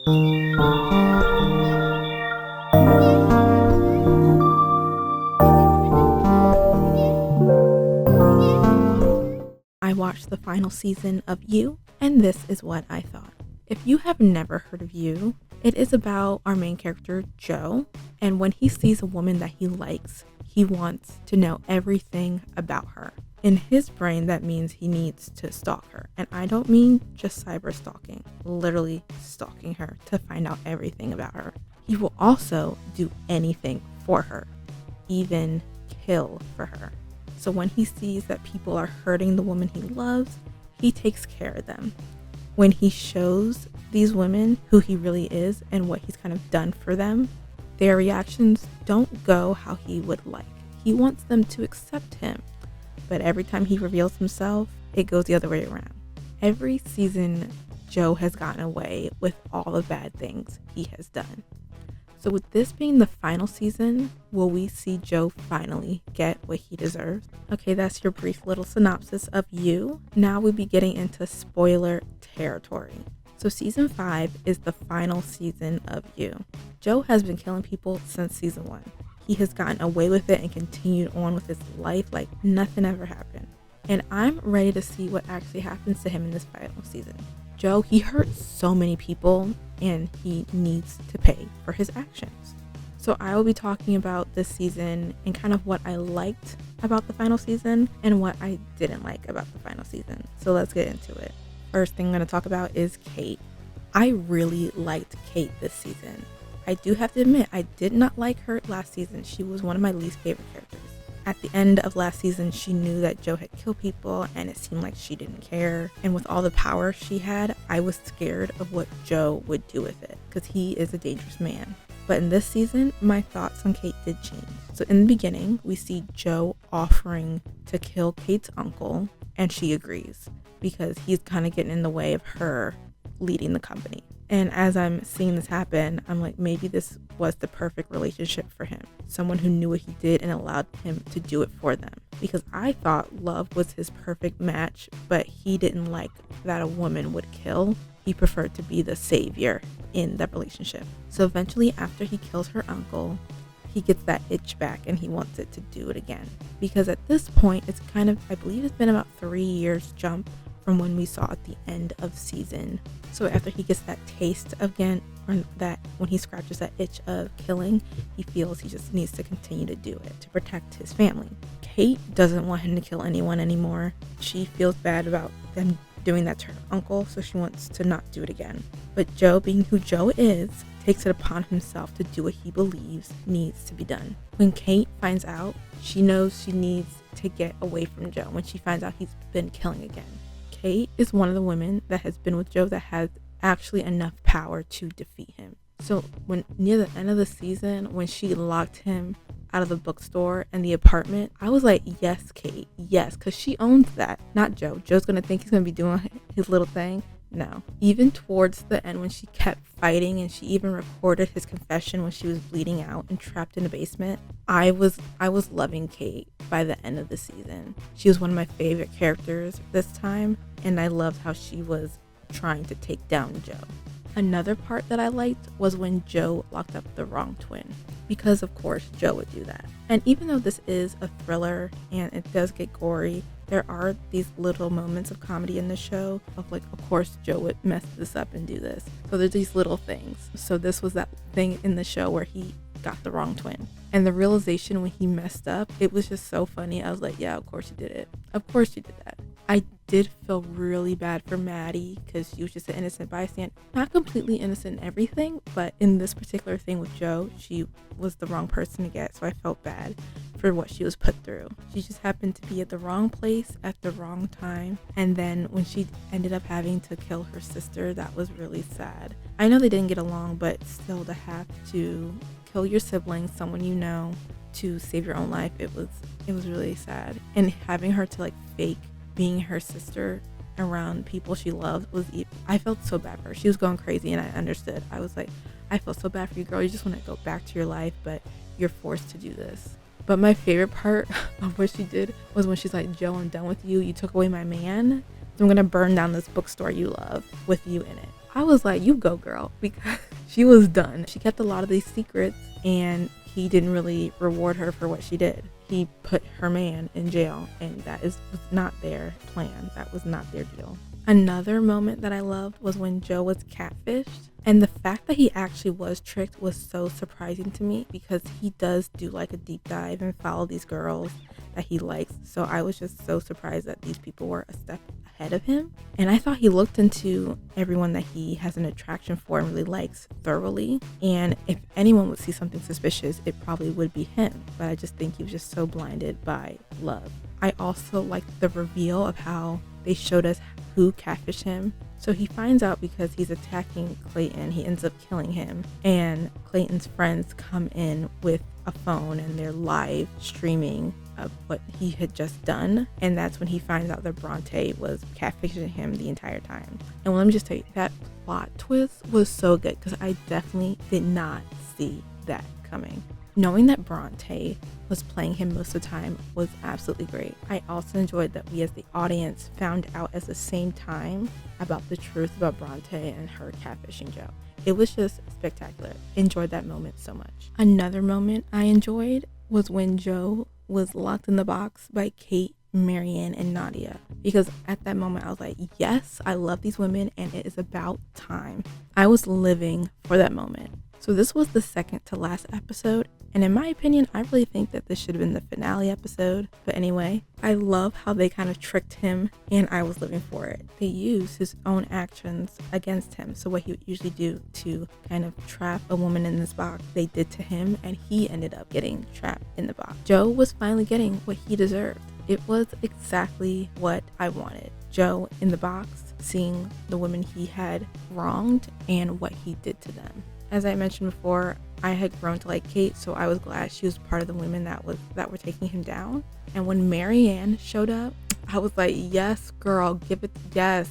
I watched the final season of You, and this is what I thought. If you have never heard of You, it is about our main character, Joe, and when he sees a woman that he likes, he wants to know everything about her. In his brain, that means he needs to stalk her. And I don't mean just cyber stalking, literally stalking her to find out everything about her. He will also do anything for her, even kill for her. So when he sees that people are hurting the woman he loves, he takes care of them. When he shows these women who he really is and what he's kind of done for them, their reactions don't go how he would like. He wants them to accept him, but every time he reveals himself, it goes the other way around. Every season, Joe has gotten away with all the bad things he has done. So with this being the final season, will we see Joe finally get what he deserves? Okay, that's your brief little synopsis of You. Now we'll be getting into spoiler territory. So season 5 is the final season of You. Joe has been killing people since season 1. He has gotten away with it and continued on with his life like nothing ever happened. And I'm ready to see what actually happens to him in this final season. Joe, he hurt so many people and he needs to pay for his actions. So I will be talking about this season and kind of what I liked about the final season and what I didn't like about the final season. So let's get into it. First thing I'm going to talk about is Kate. I really liked Kate this season. I do have to admit, I did not like her last season. She was one of my least favorite characters. At the end of last season, she knew that Joe had killed people and it seemed like she didn't care. And with all the power she had, I was scared of what Joe would do with it because he is a dangerous man. But in this season, my thoughts on Kate did change. So in the beginning, we see Joe offering to kill Kate's uncle and she agrees because he's kind of getting in the way of her leading the company. And as I'm seeing this happen, I'm like, maybe this was the perfect relationship for him. Someone who knew what he did and allowed him to do it for them. Because I thought love was his perfect match, but he didn't like that a woman would kill. He preferred to be the savior in that relationship. So eventually, after he kills her uncle, he gets that itch back and he wants it to do it again. Because at this point, it's kind of, I believe it's been about 3 years jump from when we saw at the end of season. So after he gets that taste again, or that when he scratches that itch of killing, he feels he just needs to continue to do it to protect his family. Kate doesn't want him to kill anyone anymore. She feels bad about them doing that to her uncle, so she wants to not do it again. But Joe, being who Joe is, takes it upon himself to do what he believes needs to be done. When Kate finds out, she knows she needs to get away from Joe when she finds out he's been killing again. Kate is one of the women that has been with Joe that has actually enough power to defeat him. So when near the end of the season, when she locked him out of the bookstore and the apartment, I was like, yes, Kate, yes, because she owns that. Not Joe. Joe's going to think he's going to be doing his little thing. No. Even towards the end when she kept fighting and she even recorded his confession when she was bleeding out and trapped in the basement, I was loving Kate by the end of the season. She was one of my favorite characters this time, and I loved how she was trying to take down Joe. Another part that I liked was when Joe locked up the wrong twin, because of course Joe would do that. And even though this is a thriller and it does get gory, there are these little moments of comedy in the show of like, of course Joe would mess this up and do this. So there's these little things. So this was that thing in the show where he got the wrong twin. And the realization when he messed up, it was just so funny. I was like, yeah, of course you did it. Of course you did that. I did feel really bad for Maddie because she was just an innocent bystander. Not completely innocent in everything, but in this particular thing with Joe, she was the wrong person to get. So I felt bad for what she was put through. She just happened to be at the wrong place at the wrong time. And then when she ended up having to kill her sister, that was really sad. I know they didn't get along, but still to have to kill your sibling, someone you know, to save your own life, it was really sad. And having her to like fake being her sister around people she loved I felt so bad for her. She was going crazy and I understood. I was like, I feel so bad for you, girl. You just want to go back to your life, but you're forced to do this. But my favorite part of what she did was when she's like, Joe, I'm done with you. You took away my man. So I'm going to burn down this bookstore you love with you in it. I was like, you go, girl, because she was done. She kept a lot of these secrets, and he didn't really reward her for what she did. He put her man in jail, and was not their plan. That was not their deal. Another moment that I loved was when Joe was catfished, and the fact that he actually was tricked was so surprising to me, because he does do like a deep dive and follow these girls that he likes. So I was just so surprised that these people were a step ahead of him. And I thought he looked into everyone that he has an attraction for and really likes thoroughly. And if anyone would see something suspicious, it probably would be him. But I just think he was just so blinded by love. I also liked the reveal of how they showed us who catfished him. So he finds out because he's attacking Clayton, he ends up killing him. And Clayton's friends come in with a phone and they're live streaming of what he had just done. And that's when he finds out that Bronte was catfishing him the entire time. And let me just tell you, that plot twist was so good, because I definitely did not see that coming. Knowing that Bronte was playing him most of the time was absolutely great. I also enjoyed that we as the audience found out at the same time about the truth about Bronte and her catfishing Joe. It was just spectacular. Enjoyed that moment so much. Another moment I enjoyed was when Joe was locked in the box by Kate, Marianne, and Nadia, because at that moment I was like, yes, I love these women and it is about time. I was living for that moment. So this was the second to last episode, and in my opinion, I really think that this should have been the finale episode. But anyway, I love how they kind of tricked him, and I was living for it. They used his own actions against him. So what he would usually do to kind of trap a woman in this box, they did to him, and he ended up getting trapped in the box. Joe was finally getting what he deserved. It was exactly what I wanted. Joe in the box, seeing the women he had wronged and what he did to them. As I mentioned before, I had grown to like Kate, so I was glad she was part of the women that were taking him down. And when Marianne showed up, I was like, yes, girl, give it, yes,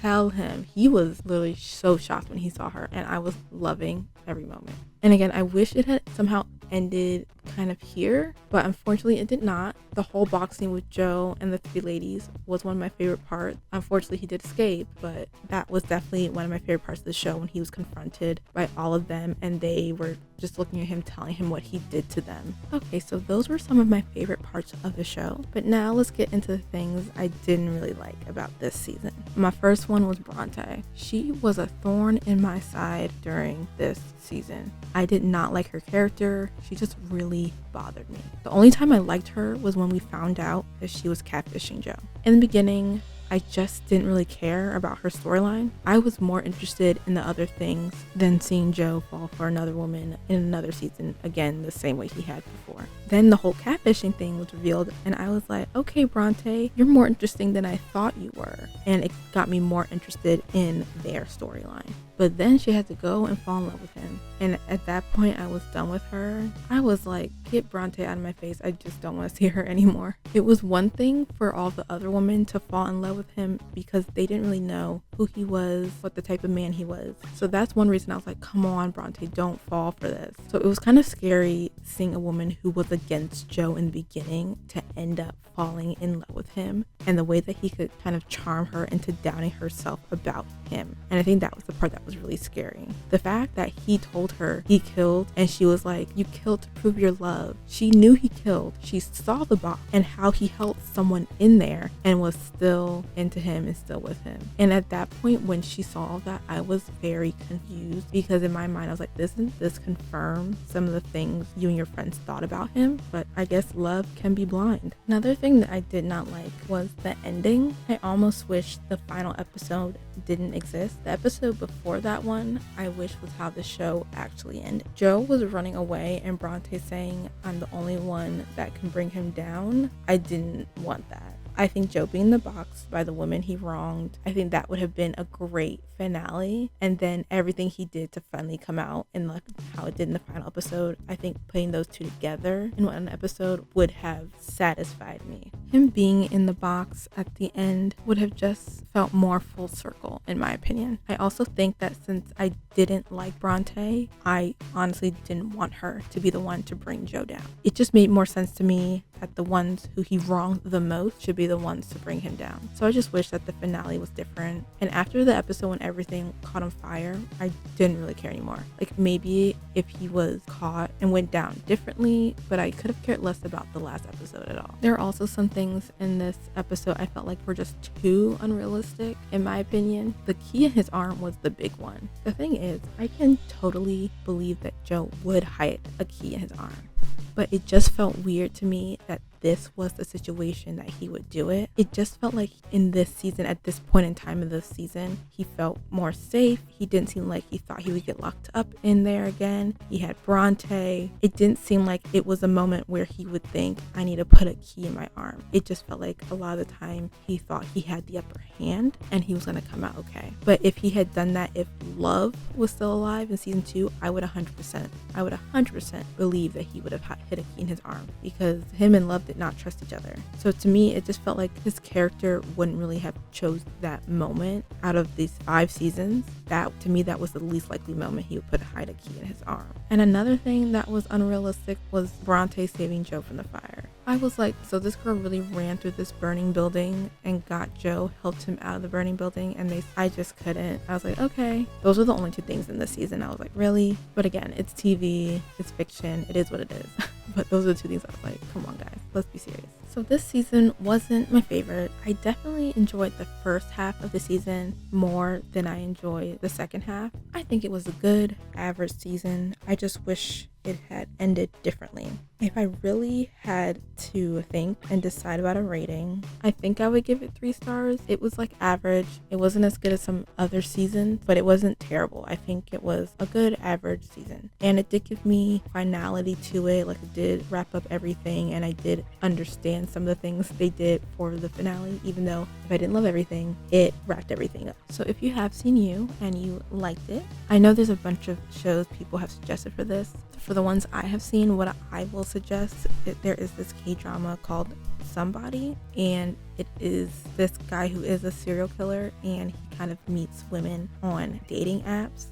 tell him. He was literally so shocked when he saw her, and I was loving every moment. And again, I wish it had somehow ended kind of here, but unfortunately it did not. The whole boxing with Joe and the three ladies was one of my favorite parts. Unfortunately, he did escape, but that was definitely one of my favorite parts of the show, when he was confronted by all of them and they were just looking at him, telling him what he did to them. Okay, so those were some of my favorite parts of the show, but now let's get into the things I didn't really like about this season. My first one was Bronte. She was a thorn in my side during this season. I did not like her character. She just really bothered me. The only time I liked her was when we found out that she was catfishing Joe. In the beginning, I just didn't really care about her storyline. I was more interested in the other things than seeing Joe fall for another woman in another season, again, the same way he had before. Then the whole catfishing thing was revealed, and I was like, okay, Bronte, you're more interesting than I thought you were. And it got me more interested in their storyline. But then she had to go and fall in love with him. And at that point, I was done with her. I was like, get Bronte out of my face. I just don't want to see her anymore. It was one thing for all the other women to fall in love with him because they didn't really know who he was, what the type of man he was. So that's one reason I was like, come on, Bronte, don't fall for this. So it was kind of scary seeing a woman who was against Joe in the beginning to end up falling in love with him, and the way that he could kind of charm her into doubting herself about him. And I think that was the part that was really scary. The fact that he told her he killed, and she was like, you killed to prove your love. She knew he killed. She saw the box and how he held someone in there and was still into him and still with him. And at that point, when she saw all that, I was very confused, because in my mind I was like, doesn't this confirm some of the things you and your friends thought about him? But I guess love can be blind. Another thing that I did not like was the ending. I almost wish the final episode didn't exist. The episode before that one, I wish was how the show actually ended. Joe was running away and Bronte saying, I'm the only one that can bring him down. I didn't want that. I think Joe being in the box by the woman he wronged, I think that would have been a great finale. And then everything he did to finally come out and like how it did in the final episode, I think putting those two together in one episode would have satisfied me. Him being in the box at the end would have just felt more full circle, in my opinion. I also think that since I didn't like Bronte, I honestly didn't want her to be the one to bring Joe down. It just made more sense to me that the ones who he wronged the most should be the ones to bring him down. So I just wish that the finale was different. And after the episode when everything caught on fire, I didn't really care anymore. Like maybe if he was caught and went down differently, but I could have cared less about the last episode at all. There are also some things in this episode I felt like were just too unrealistic, in my opinion. The key in his arm was the big one. The thing is, I can totally believe that Joe would hide a key in his arm, but it just felt weird to me that this was the situation that he would do it. It just felt like in this season, at this point in time of the season, he felt more safe. He didn't seem like he thought he would get locked up in there again. He had Bronte. It didn't seem like it was a moment where he would think, I need to put a key in my arm. It just felt like a lot of the time he thought he had the upper hand and he was going to come out okay. But if he had done that, if Love was still alive in season 2, I would 100% believe that he would have hit a key in his arm, because him and Love did not trust each other. So to me, it just felt like his character wouldn't really have chose that moment out of these 5 seasons. That, to me, that was the least likely moment he would hide a key in his arm. And another thing that was unrealistic was Bronte saving Joe from the fire. I was like, so this girl really ran through this burning building and got Joe, helped him out of the burning building, and I just couldn't. I was like, okay. Those are the only 2 things in this season. I was like, really? But again, it's TV, it's fiction, it is what it is. But those are the 2 things I was like, come on guys, let's be serious. So this season wasn't my favorite. I definitely enjoyed the first half of the season more than I enjoyed the second half. I think it was a good, average season. I just wish it had ended differently. If I really had to think and decide about a rating, I think I would give it 3 stars. It was like average. It wasn't as good as some other seasons, but it wasn't terrible. I think it was a good average season. And it did give me finality to it. Like, it did wrap up everything, and I did understand some of the things they did for the finale, even though if I didn't love everything, it wrapped everything up. So if you have seen You and you liked it, I know there's a bunch of shows people have suggested for this. For the ones I have seen, what I will suggest, there is this K-drama called Somebody, and it is this guy who is a serial killer, and he kind of meets women on dating apps,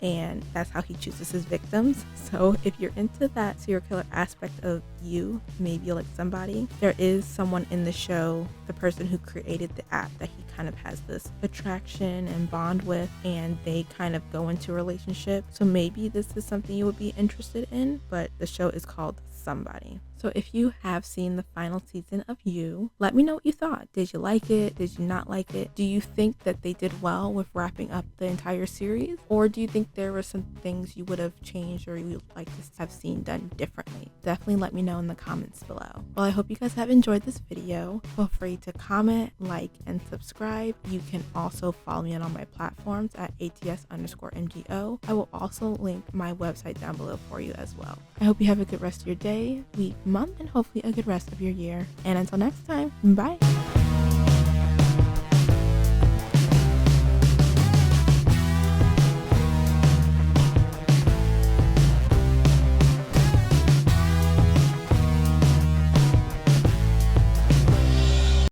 and that's how he chooses his victims. So if you're into that serial killer aspect of You, maybe you'll like Somebody. There is someone in the show, the person who created the app, that he kind of has this attraction and bond with, and they kind of go into a relationship. So maybe this is something you would be interested in, but the show is called Somebody. So if you have seen the final season of You, let me know what you thought. Did you like it? Did you not like it? Do you think that they did well with wrapping up the entire series? Or do you think there were some things you would have changed or you would like to have seen done differently? Definitely let me know in the comments below. Well, I hope you guys have enjoyed this video. Feel free to comment, like, and subscribe. You can also follow me on all my platforms at ATS_MGO. I will also link my website down below for you as well. I hope you have a good rest of your day, week, month, and hopefully a good rest of your year. And until next time, bye.